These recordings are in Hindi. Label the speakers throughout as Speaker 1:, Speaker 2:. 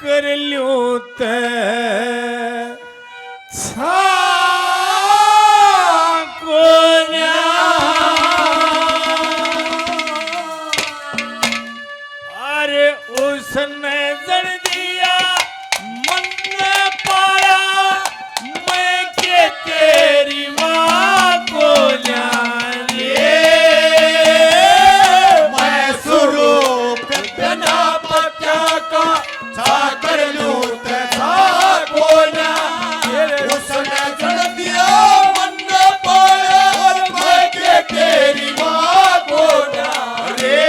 Speaker 1: कर लूं ते अरे उसने जड़ दिया मन ने पाया मैं के तेरी माँ को रे
Speaker 2: मैं स्वरूप बिना बच्चा का छा कर लूं ते छा को उसने जड़ दिया मन ने पाया और मैं के तेरी माँ को रे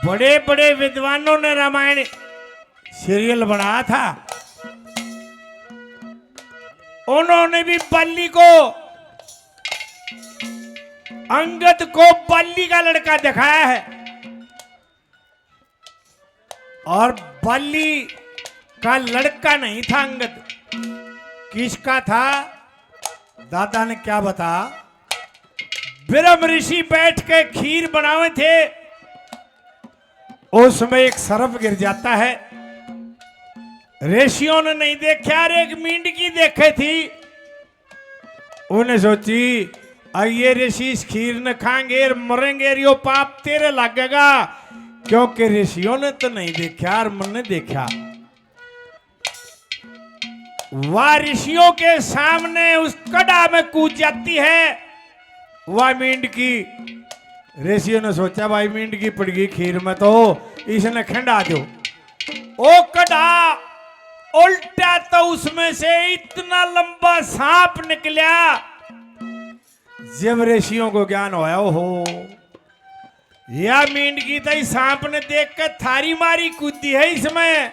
Speaker 1: बड़े बड़े विद्वानों ने रामायण सीरियल बनाया था। उन्होंने भी बल्ली को, अंगद को बल्ली का लड़का दिखाया है। और बल्ली का लड़का नहीं था अंगद, किसका था? दादा ने क्या बता, ब्रह्म ऋषि बैठ के खीर बनावे थे, उसमें एक सर्प गिर जाता है। ऋषियों ने नहीं देखा, एक मींडकी देखे थी। उन्हें सोची ये ऋषि इस खीर न खाएंगे और मरेंगे, यो पाप तेरे लगेगा, क्योंकि ऋषियों ने तो नहीं देखा और मन ने देखा। वह ऋषियों के सामने उस कड़ा में कूद जाती है वह मींडकी। ऋषियों ने सोचा भाई मींडकी पड़ गई खीर में तो इसने खंडा दो। ओ कड़ा उल्टा तो उसमें से इतना लंबा सांप निकला। जब ऋषियों को ज्ञान होया, ओहो या मींडकी तो सांप ने देखकर थारी मारी कूदी है इसमें।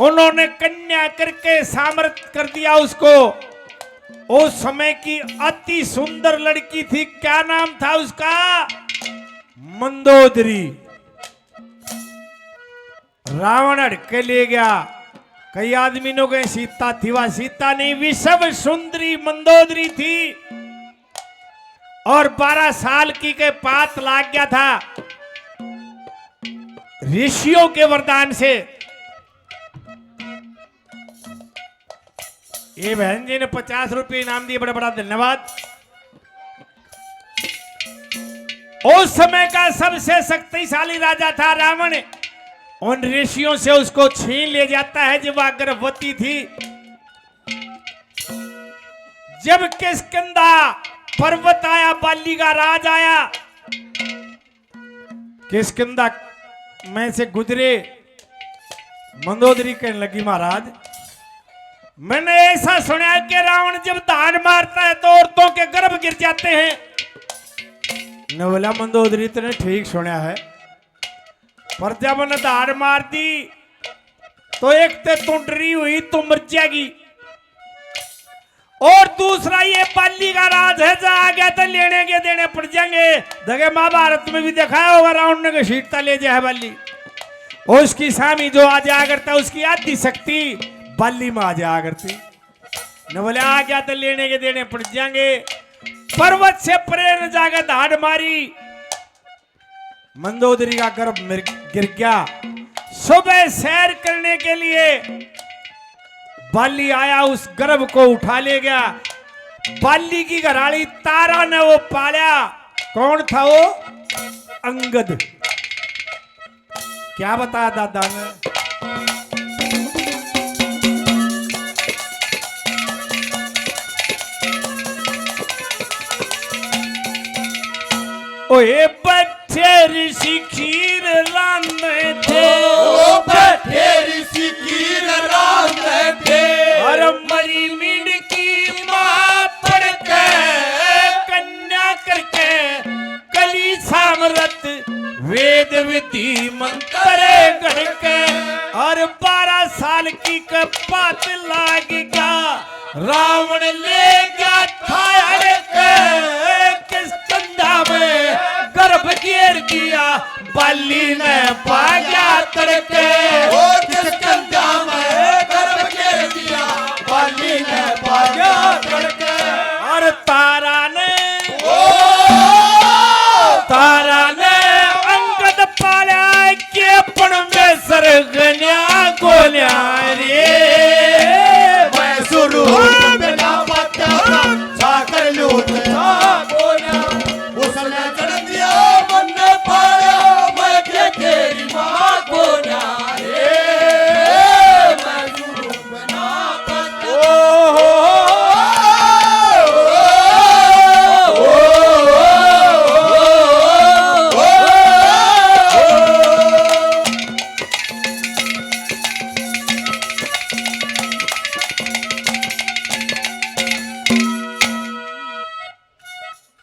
Speaker 1: उन्होंने कन्या करके सामर्थ कर दिया उसको। उस समय की अति सुंदर लड़की थी, क्या नाम था उसका? मंदोदरी। रावण हड़के ले गया। कई आदमी लोग सीता थी, वह सीता नहीं, विषम सुंदरी मंदोदरी थी। और 12 साल की के पात लाग गया था ऋषियों के वरदान से। ये बहन जी ने 50 रुपये इनाम दिए, बड़ा बड़ा धन्यवाद। उस समय का सबसे शक्तिशाली राजा था रावण। उन ऋषियों से उसको छीन ले जाता है जब वह गर्भवती थी। जब किष्किंधा पर्वत आया, बाली का राज आया, किष्किंधा में से गुजरे। मंदोदरी कहने लगी महाराज मैंने ऐसा सुना है कि रावण जब दान मारता है तो औरतों के गर्भ गिर जाते हैं। ने बोला मंदोदरी तूने ठीक सुना है, पर जब उन्हें दान मार दी तो एक तो तू डरी हुई, तू मर जाएगी, और दूसरा ये बाली का राज है, जा आ गया तो लेने के देने पड़ जाएंगे। देखे महाभारत में भी दिखाया होगा रावण ने घसीटता ले जाए बाली, और उसकी स्वामी जो आ जाया करता उसकी आधी शक्ति बाली में आ जाया करती। न बोले आ गया तो लेने के देने पड़ जाएंगे। पर्वत से परे न जाकर धाड़ मारी, मंदोदरी का गर्भ गिर गया। सुबह सैर करने के लिए बाली आया, उस गर्भ को उठा ले गया। बाली की घराड़ी तारा ने वो पाला। कौन था वो? अंगद। क्या बताया दादा ने? ओए बच्चे ऋषि खीर लाने थे,
Speaker 2: ओ बच्चे ऋषि खीर लाने थे,
Speaker 1: और मरी मींडकी मां पड़ के कन्या करके रावण ले गया था किस कंधा में गर्भ घेर दिया बाली ने पाया तड़के
Speaker 2: ओ किस कंधा में गर्भ घेर दिया बाली ने पाया तड़के
Speaker 1: और तारा ने अंगद पाला के पण में सरगन्या गोल्या रे
Speaker 2: मैं शुरू बिना पत्ता साकर लूट गोना उसने चढ़ दिया मन पाया मैं के तेरी मां गोना रे मैं शुरू बिना पत्ता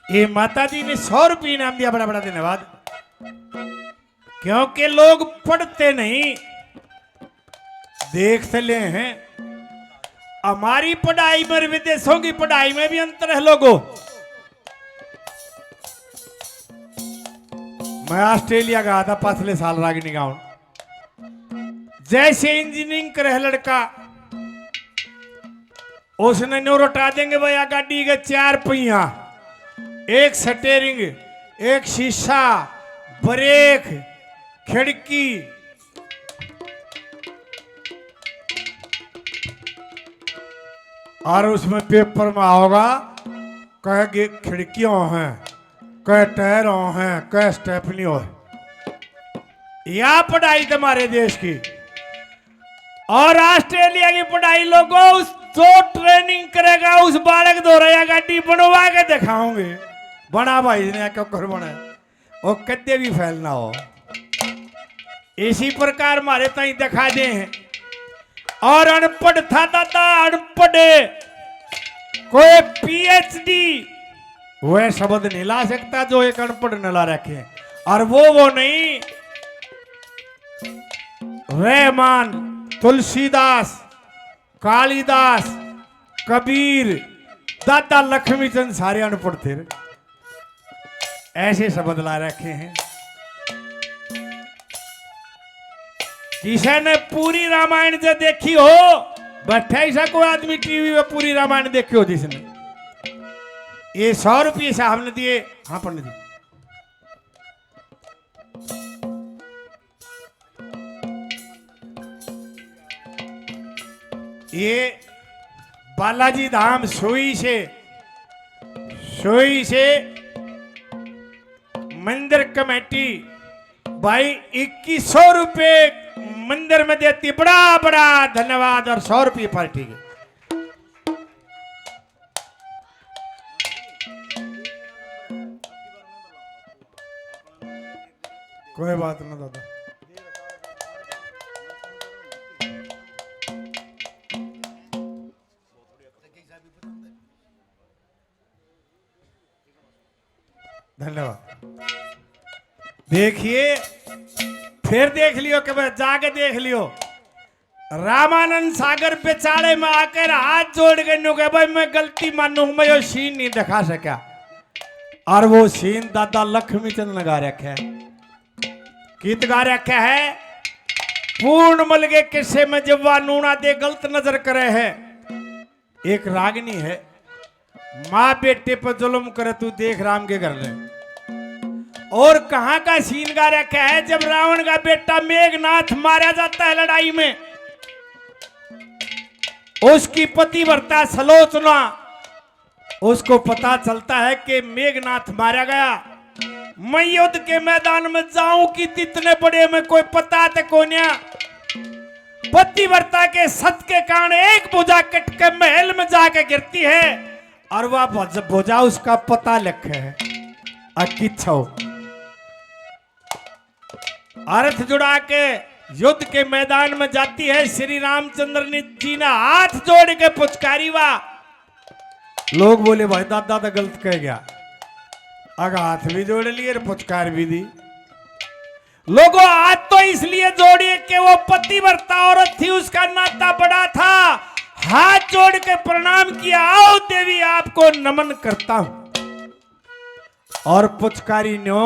Speaker 1: ये माता जी ने 100 रुपये इनाम दिया, बड़ा बड़ा धन्यवाद। क्योंकि लोग पढ़ते नहीं, देखते ले हैं। हमारी पढ़ाई में विदेशों की पढ़ाई में भी अंतर है लोगों। मैं ऑस्ट्रेलिया गया था पिछले साल रागिनी गांव। जैसे इंजीनियरिंग करे लड़का, उसने न्यू रटा देंगे भैया गाड़ी के 4 पहिया, एक स्टेयरिंग, एक शीशा, ब्रेक, खिड़की। और उसमें पेपर में आओगा कहे खिड़कियों हैं, कहे टायरों हैं, कहे स्टेपनियों है। यह पढ़ाई तुम्हारे देश की। और ऑस्ट्रेलिया की पढ़ाई लोगों, उस जो ट्रेनिंग करेगा उस बालक दोहराया गाड़ी बनवा के दिखाओगे। बना भाई ने क्यों कर बना वो कदे भी फैलना हो। इसी प्रकार हमारे ताई दिखा दे हैं। और अनपढ़ था दादा, अनपढ़ कोई पीएचडी वह शब्द नहीं ला सकता जो एक अनपढ़ न ला रखे। और वो नहीं, रहमान, तुलसीदास, कालिदास, कबीर, दादा लक्ष्मीचंद सारे अनपढ़ थे। ऐसे शब्द ला रखे हैं। किसी ने पूरी रामायण जो देखी हो, बैठा ऐसा कोई आदमी टीवी में पूरी रामायण देखी हो जिसने। ये 100 रुपये साहब ने दिए। हाँ पंडित जी, ये बालाजी धाम सोई से मंदिर कमेटी भाई 2100 रुपये मंदिर में देती। बड़ा बड़ा धन्यवाद। और 100 रुपये पार्टी के। कोई बात ना दादा। धन्यवाद। देखिए, फिर देख लियो कि भाई जाके देख लियो। रामानंद सागर बेचारे में आकर हाथ जोड़ के नो के भाई मैं गलती मानू, मैं यो सीन नहीं दिखा सका। और वो सीन दादा लक्ष्मीचंद लगा रखा है। गीत गा रखा है, पूर्णमल के किस्से में जब नूना दे गलत नजर करे है। एक रागनी है, माँ बेटे पर जुल्म करे, तू देख राम के घर ले। और कहां का सीन गा रखा है, जब रावण का बेटा मेघनाथ मारा जाता है लड़ाई में, उसकी पतिव्रता सलोचना, उसको पता चलता है कि मेघनाथ मारा गया। मैं युद्ध के मैदान में जाऊं कि इतने बड़े में कोई पता ते कोन्या। पतिव्रता के सत के कारण एक भुजा कट के महल में जाके गिरती है। और वह भुजा उसका पता लिखे है अकिच्छो। अर्थ जुड़ा के युद्ध के मैदान में जाती है। श्री रामचंद्र जी ने हाथ जोड़ के पुचकारी। वाह, लोग बोले भाई दादा तो गलत कह गया। अगर हाथ भी जोड़ लिए और पुचकार भी दी। लोगों हाथ तो इसलिए जोड़िए कि वो पतिव्रता औरत थी, उसका नाता बड़ा था। हाथ जोड़ के प्रणाम किया, आओ देवी आपको नमन करता हूं। और पुचकारी न्यो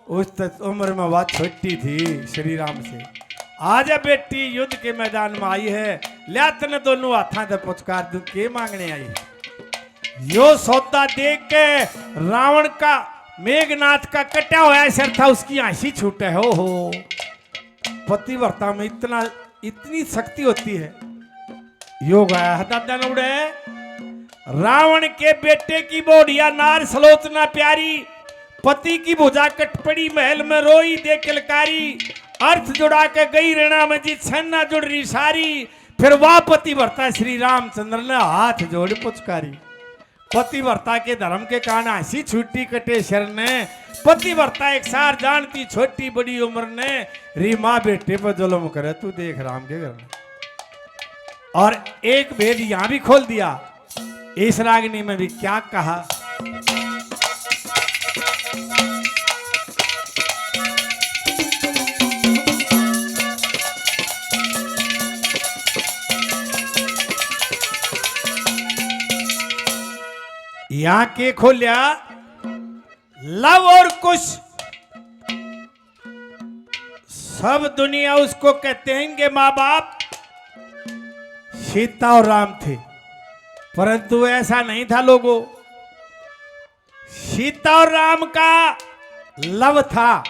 Speaker 1: उस उम्र में वह छोटी थी श्री राम से, आजा बेटी युद्ध के मैदान में आई है, लिया तने दोनों हाथा से पुचकार दू के मांगने आई। यो सौदा देख के रावण का मेघनाथ का कटा हुआ सिर था उसकी हंसी छूटे। हो पतिव्रता में इतनी शक्ति होती है। योग आया दादा नौड़े, रावण के बेटे की बोढ़िया नार सलोचना प्यारी, पति की भुजा कटपड़ी महल में रोई दे किलकारी, अर्थ जुड़ा के गई ऋणा में जी छन्ना जुड़ रही सारी, फिर वाह पतिव्रता श्री रामचंद्र ने हाथ जोड़ पुचकारी। पतिव्रता के धर्म के कारण हंसी छुट्टी कटे शर ने, पतिव्रता एक सार जानती छोटी बड़ी उम्र ने, री माँ बेटे पर जुल्म करे तू देख राम के घर में। और एक भेद यहां भी खोल दिया, इस रागनी में भी क्या कहा। यहां के खोलिया लव और कुश, सब दुनिया उसको कहते हैं कि माँ बाप सीता और राम थे, परंतु ऐसा नहीं था लोगों। सीता और राम का लव था।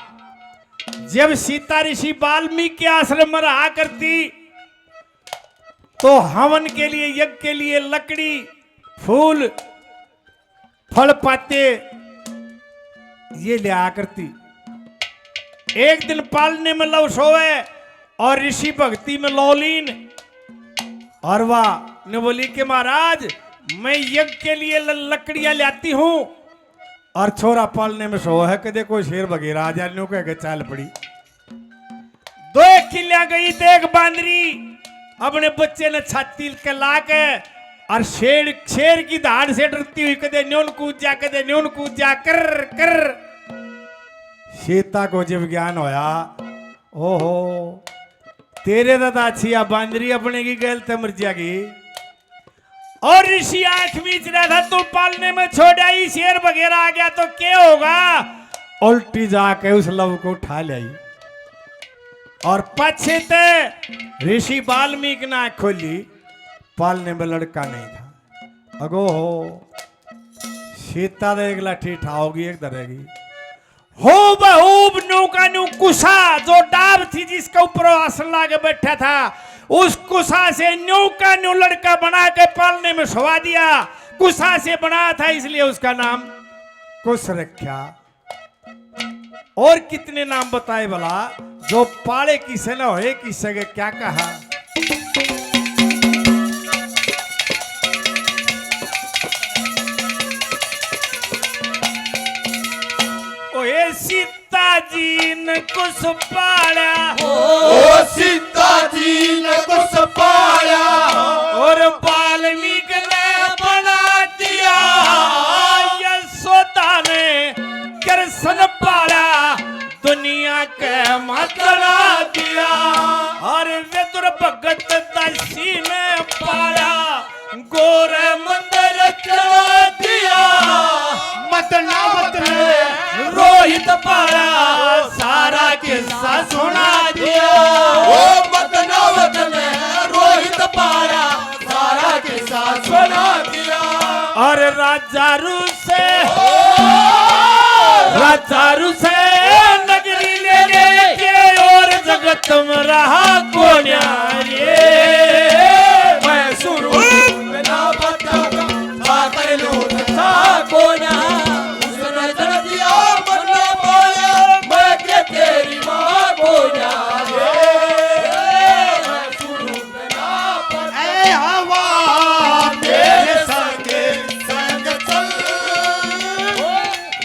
Speaker 1: जब सीता ऋषि वाल्मीकि के आश्रम में रहा करती तो हवन के लिए यज्ञ के लिए लकड़ी फूल फल पाते ये ले आ करती। एक दिन पालने में लव सोए और ऋषि भक्ति में लौलीन, और वह ने बोली कि महाराज मैं यज्ञ के लिए लकड़ियां लाती हूं, और छोरा पालने में सो है कदे कोई शेर वगैरह आ जाने कह के चाल पड़ी। दो किलिया गई देख बांदरी अपने बच्चे ने छाती के ला के, और शेर की धाड़ से डरती हुई कदे न्यून कूद जा कदे न्यून कूद जा कर कर। सीता को जब ज्ञान होया, ओहो तेरे दादा छिया बांदरी अपने की गैल मर जाएगी। और ऋषि आंख मीच रहा था, तू पालने में छोड़ आई, शेर वगैरह आ गया तो क्या होगा। उल्टी जाके उस लव को उठा लाई, और पछे ऋषि वाल्मीकि ने आंख खोली, पालने में लड़का नहीं था। अगो हो सीता तो एक लाठी ठाओगी एक धरेगी। हो बहूब नौका न्यू कुशा, जो डाब थी जिसके ऊपर आसन लाके बैठा था, उस कुशा से नौका न्यू लड़का बना के पालने में सवा दिया। कुशा से बना था इसलिए उसका नाम कुश रखा। और कितने नाम बताए भला, जो पाले किसे न होए किसे के क्या कहा। सीता जी ने कुछ पाया,
Speaker 2: ओ सीता जी ने कुछ पाया,
Speaker 1: और वाल्मीकि ने बना दिया। यशोदा ने कृष्ण पाला, दुनिया के मतला दिया। और विदुर भगत दसी ने पाला, गोरे मंदिर चला दिया।
Speaker 2: मतनावत ने
Speaker 1: रोहित पाला, सारा किस्सा सुना दिया।
Speaker 2: ओ मतनावत ने रोहित पाला, सारा किस्सा सुना दिया।
Speaker 1: और राजारू से नगरी ले लेके, और जगत में रहा कोन्या रे।
Speaker 2: मैं शुरू बिना पता था कर लूं था कोन्या, उसने जड़ दिया मन न पाया, मैं के तेरी माँ कोन्या रे। मैं शुरू बिना पता, ऐ हवा मेरे संग चल,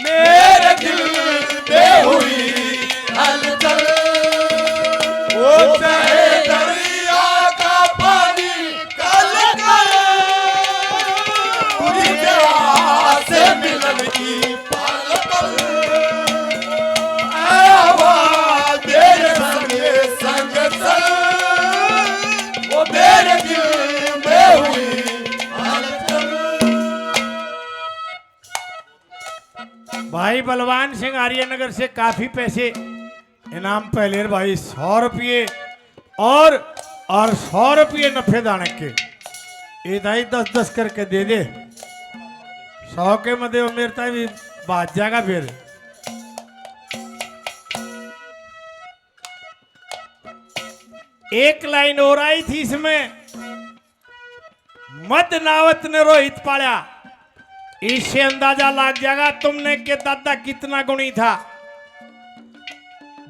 Speaker 2: मेरे दिल पे हुई हलचल। वो चाहे दरिया का पानी
Speaker 1: भाई बलवान सिंह आर्यनगर से काफी पैसे इनाम पहले भाई 100 रुपये और 100 रुपये नफे दाने के ये दाई 10-10 करके दे दे 100 के मध्य मेरे ताई भी बात जाएगा फिर। एक लाइन और आई थी इसमें, मद नावत ने रोहित पाड़ा, इससे अंदाजा लग जाएगा तुमने के दादा कितना गुणी था।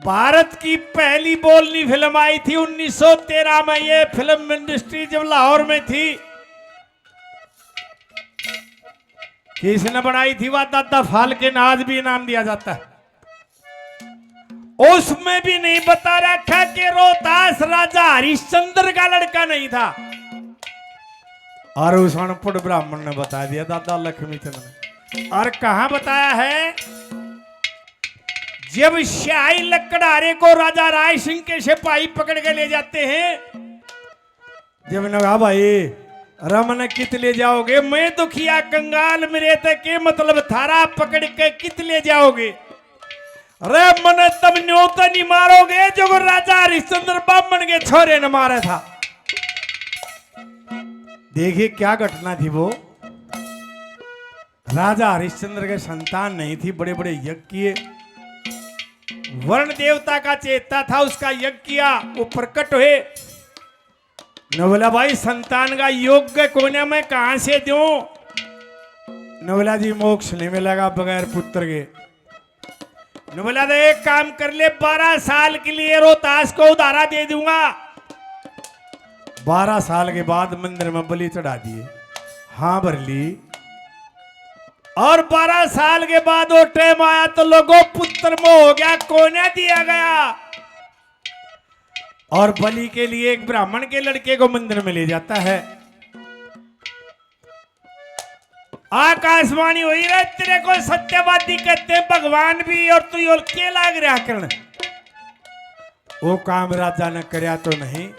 Speaker 1: भारत की पहली बोलनी फिल्म आई थी 1913 में, ये फिल्म इंडस्ट्री जब लाहौर में थी, किसने बनाई थी वह दादा फाल्के, आज भी इनाम दिया जाता है। उसमें भी नहीं बता रखा कि रोहतास राजा हरिश्चंद्र का लड़का नहीं था, और उस अनपढ़ ब्राह्मण ने बता दिया दादा लक्ष्मीचंद ने। और कहां बताया है, जब शाही लकड़हारे को राजा राय सिंह के सिपाही पकड़ के ले जाते हैं, जब ने कहा भाई रमन कित ले जाओगे, मैं दुखिया कंगाल मेरे तक के मतलब थारा पकड़ के कित ले जाओगे, अरे मन तब न्योत नहीं मारोगे जो राजा हरिश्चंद्र ब्राह्मण के छोरे ने मारा था। देखिए क्या घटना थी वो, राजा हरिश्चंद्र के संतान नहीं थी, बड़े बड़े यज्ञ किए, वर्ण देवता का चेता था, उसका यज्ञ किया, वो प्रकट हुए, न बोला भाई संतान का योग्य कोने में कहां से दूं, न बोला जी मोक्ष नहीं मिलेगा बगैर पुत्र के, न बोला तो एक काम कर ले 12 साल के लिए रोहतास को उधारा दे दूंगा। 12 साल के बाद मंदिर में बलि चढ़ा दिए, हाँ भर ली, और 12 साल के बाद वो टाइम आया तो लोगों पुत्र मोह हो गया, कोने दिया गया, और बलि के लिए एक ब्राह्मण के लड़के को मंदिर में ले जाता है। आकाशवाणी हुई रहे तेरे को सत्यवादी कहते हैं भगवान भी, और तू और के लाग रहा करण, वो काम राजा ने करया तो नहीं,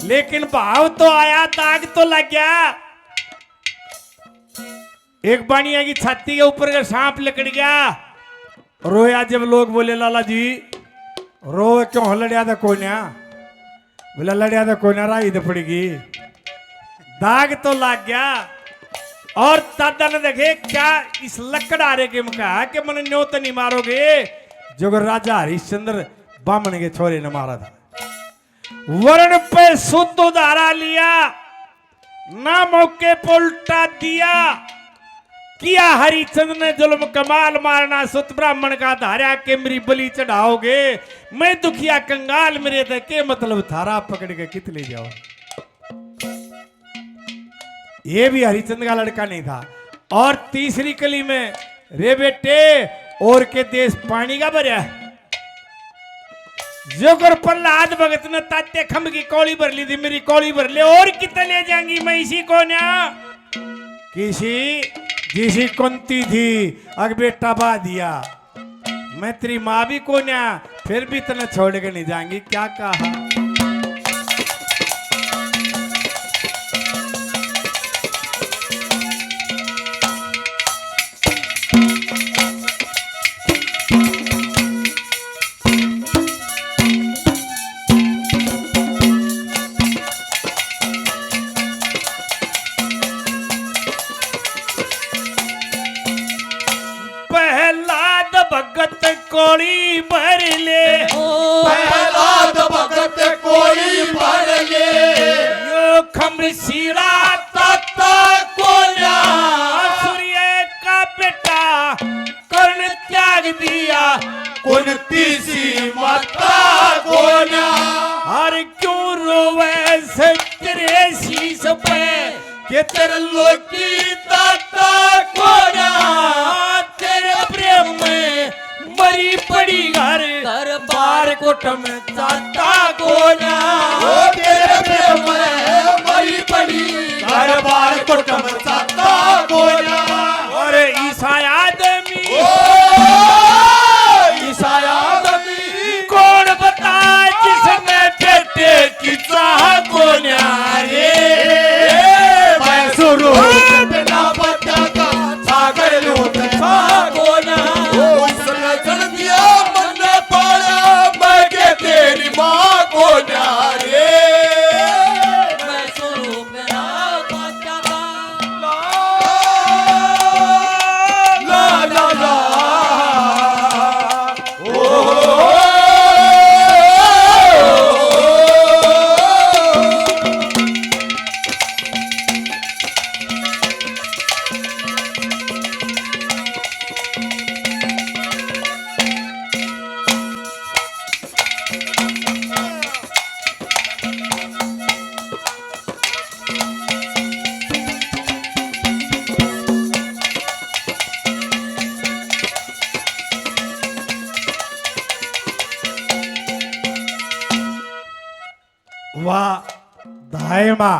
Speaker 1: लेकिन भाव तो आया, दाग तो लग गया। एक बाणिया की छाती के ऊपर का सांप लकड़ गया, रोया, जब लोग बोले लाला जी रो क्यों, लड़िया था कोई ना, बोला लड़िया था कोई ना, राई तो पड़ेगी, दाग तो लग गया। और दादा ने देखे क्या इस लकड़हारे के में कहा कि मन न्योत नहीं मारोगे जो राजा हरिश्चंद्र ब्राह्मण के छोरे ने मारा था। वर्ण पे शुद्ध उधारा लिया, ना मौके पर उल्टा दिया, किया हरिचंद्र ने जुल्म, कमाल मारना सुत ब्राह्मण का धारा के मेरी बलि चढ़ाओगे, मैं दुखिया कंगाल मेरे तक के मतलब थारा पकड़ के कित ले जाओ। ये भी हरिचंद्र का लड़का नहीं था। और तीसरी कली में, रे बेटे और के देश पानी का भरा है, जो कर प्रहलाद भगत ने ताते खम्भ की कौड़ी भर ली थी, मेरी कौड़ी भर ले, और कितने ले जाएंगी मैं इसी को ना, किसी जिसी कुंती थी अग बेटा बा दिया, मैं तेरी माँ भी को ना, फिर भी तने छोड़ के नहीं जाएंगी, क्या कहा। कोड़ी भर ले,
Speaker 2: प्रहलाद भगत कोड़ी भर ले,
Speaker 1: यो खमसीरा
Speaker 2: तत्ता कोन्या,
Speaker 1: सूर्य का बेटा कर्ण त्याग दिया,
Speaker 2: कुंती सी माता कोन्या,
Speaker 1: और क्यों रोवे से तेरे शीश पे
Speaker 2: के तेरे लोकी तत्ता कोन्या,
Speaker 1: तेरे प्रेम में मरी पड़ी घर दरबार कोट में जाता कोना,
Speaker 2: ओ तेरे प्रेम में मरी पड़ी दरबार कोट में जाता कोन्या,
Speaker 1: और ईसा आदमी,
Speaker 2: ईसा आदमी
Speaker 1: कौन बता जिसने बेटे की चाह कोना रे,
Speaker 2: मैं शुरू बिना बच्चा का सागर लूट
Speaker 1: कोना धायमा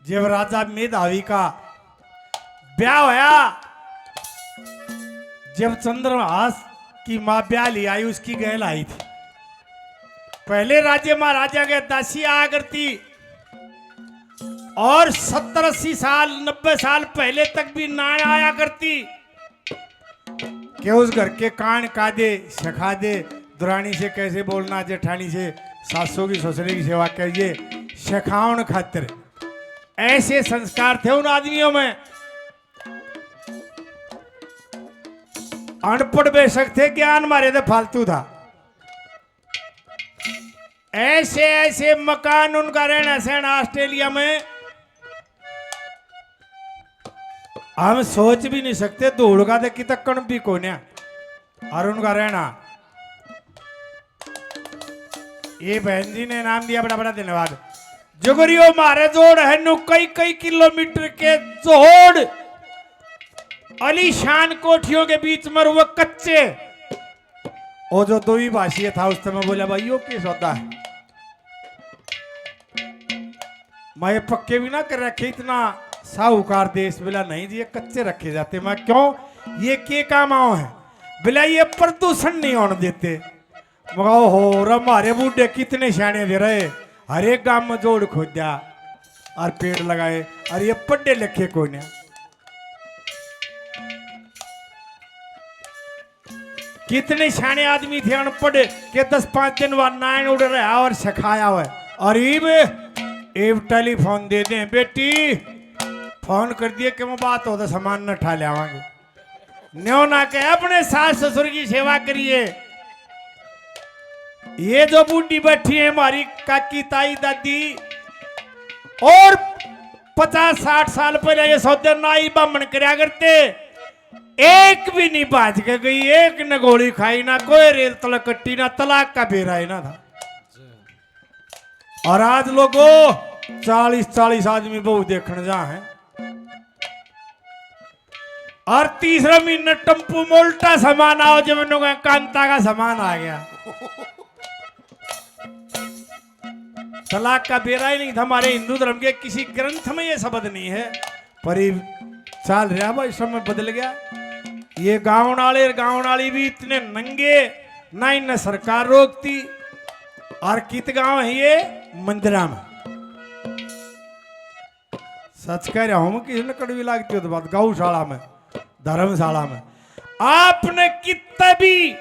Speaker 1: जब राजा मेधावी का ब्याह होया, जब चंद्रहास की मां ब्याह ले आई, उसकी गहल आई थी। पहले राज्य महाराजा के दासी आया करती और 70-80 साल 90 साल पहले तक भी ना आया करती कि उस घर के कान कादे सिखा दे, दुरानी से कैसे बोलना, जेठानी से सासों की ससुरे की सेवा करिए, सिखाउन खातिर ऐसे संस्कार थे उन आदमियों में। अनपढ़ बेशक थे, ज्ञान मारे थे फालतू था। ऐसे ऐसे मकान उनका रहना सहना ऑस्ट्रेलिया में हम सोच भी नहीं सकते। धूल का तो कितकन भी कोन्या और उनका रहना। ये बहन जी ने नाम दिया, बड़ा बड़ा धन्यवाद। जोगरियो मारे जोड़ है नु कई किलोमीटर के जोड़, अलीशान कोठियों के बीच में वो कच्चे। वो जो दो ही भाषी था उस समय बोला भाई यो किस होता है, मैं पक्के भी ना कर रखे, इतना साहूकार देश। बोला नहीं जी ये कच्चे रखे जाते। मैं क्यों, ये के काम आओ है? बोला ये प्रदूषण नहीं होने देते। मगा हो हमारे बूढ़े कितने शाने दे रहे, हर एक गांव में जोड़ खोद दिया और पेड़ लगाए, और ये पढ़े लिखे कोई नहीं। कितने शाने आदमी थे अनपढ़ के 10-5 दिन बाद नाइन उड़ रहा और सिखाया हुआ। और अब टेलीफोन दे दें, बेटी फोन कर दिए कि मैं बात हो तो सामान न ठा ले आवांगे। न्यो ना के अपने सास ससुर की सेवा करिए। ये जो बूढ़ी बैठी है हमारी काकी ताई दादी, और 50-60 साल पहले ये सौदे नाई बामण करया करते, एक भी नहीं बाज के गई, एक न गोली खाई, ना कोई रेल तलक कट्टी, ना तलाक का बेरा ही ना था। और आज लोगों 40-40 आदमी बहु देखने जा है, और तीसरा महीने टम्पू मोल्टा सामान आओ, जब कांता का सामान आ गया। तलाक का बेरा ही नहीं था। हमारे हिंदू धर्म के किसी ग्रंथ में ये शब्द नहीं है, पर चाल रहा भाई, समय बदल गया। ये गाँव नाली भी इतने नंगे, ना इन्हें सरकार रोकती। और कित गांव है ये? मंदिरा में। सच कह रहा हूं, किसी ने कड़वी लगती हो तो बात। गौशाला में, धर्मशाला में आपने कितना भी,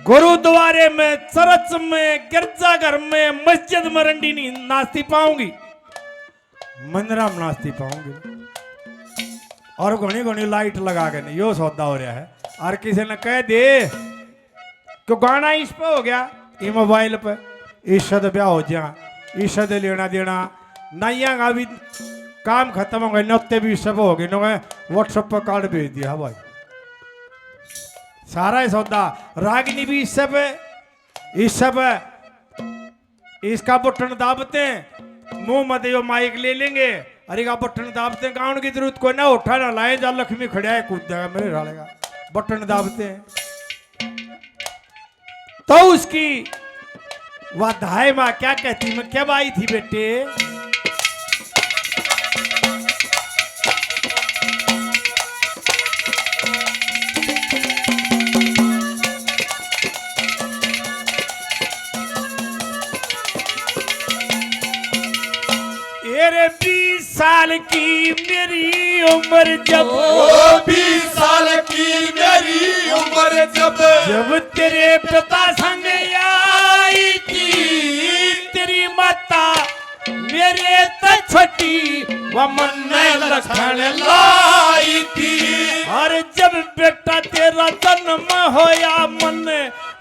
Speaker 1: गुरुद्वारे में, चर्च में, गिरजाघर में, मस्जिद में रंडी नहीं नाचती पाऊंगी, मंदिरा में नाचती पाऊंगी। और घनी घनी लाइट लगा के नहीं, यो सौदा हो रहा है। और किसी ने कह दे कि गाना इस पे हो गया, ये मोबाइल पे इश्शद ब्याह हो जा, इश्शद लेना देना नैया का भी काम खत्म हो गए, नौते भी सब हो गए, व्हाट्सएप पर कार्ड भेज दिया भाई। सारा ही सौदा। रागिनी भी इस सब है, इसका बटन दाबते हैं, मुंह मत यो माइक ले लेंगे, अरे का बटन दाबते हैं, गाउन की जरूरत कोई ना, उठा ना लाए, जा लक्ष्मी खड़ा है कूद जाएगा मेरे डालेगा, बटन दाबते हैं। तो उसकी वह धाय माँ क्या कहती, मैं क्या आई थी बेटे, मेरे 20 साल की मेरी उम्र जब,
Speaker 2: 20 साल की मेरी उम्र जब
Speaker 1: तेरे पिता संग आई थी, तेरी माता मेरे तो छोटी वह मन में लखन लाई थी। और जब बेटा तेरा जन्म होया मन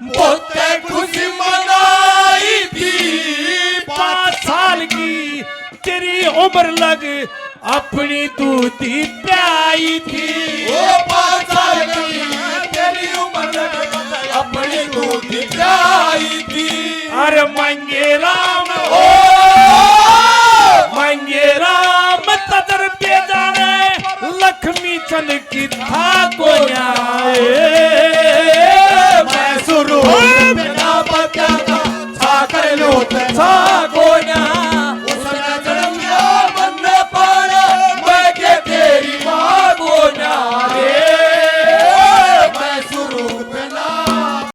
Speaker 2: बहुत खुशी मनाई थी।
Speaker 1: 5 साल की तेरी उम्र लग अपनी दूधी प्याई थी।
Speaker 2: वो 5 साल की तेरी उम्र लग अपनी दूधी प्याई थी।
Speaker 1: अरे मंगे राम ओ मंगे राम तदर बेजारे लक्ष्मी चंद की था को
Speaker 2: मैं शुरू बिना बता था था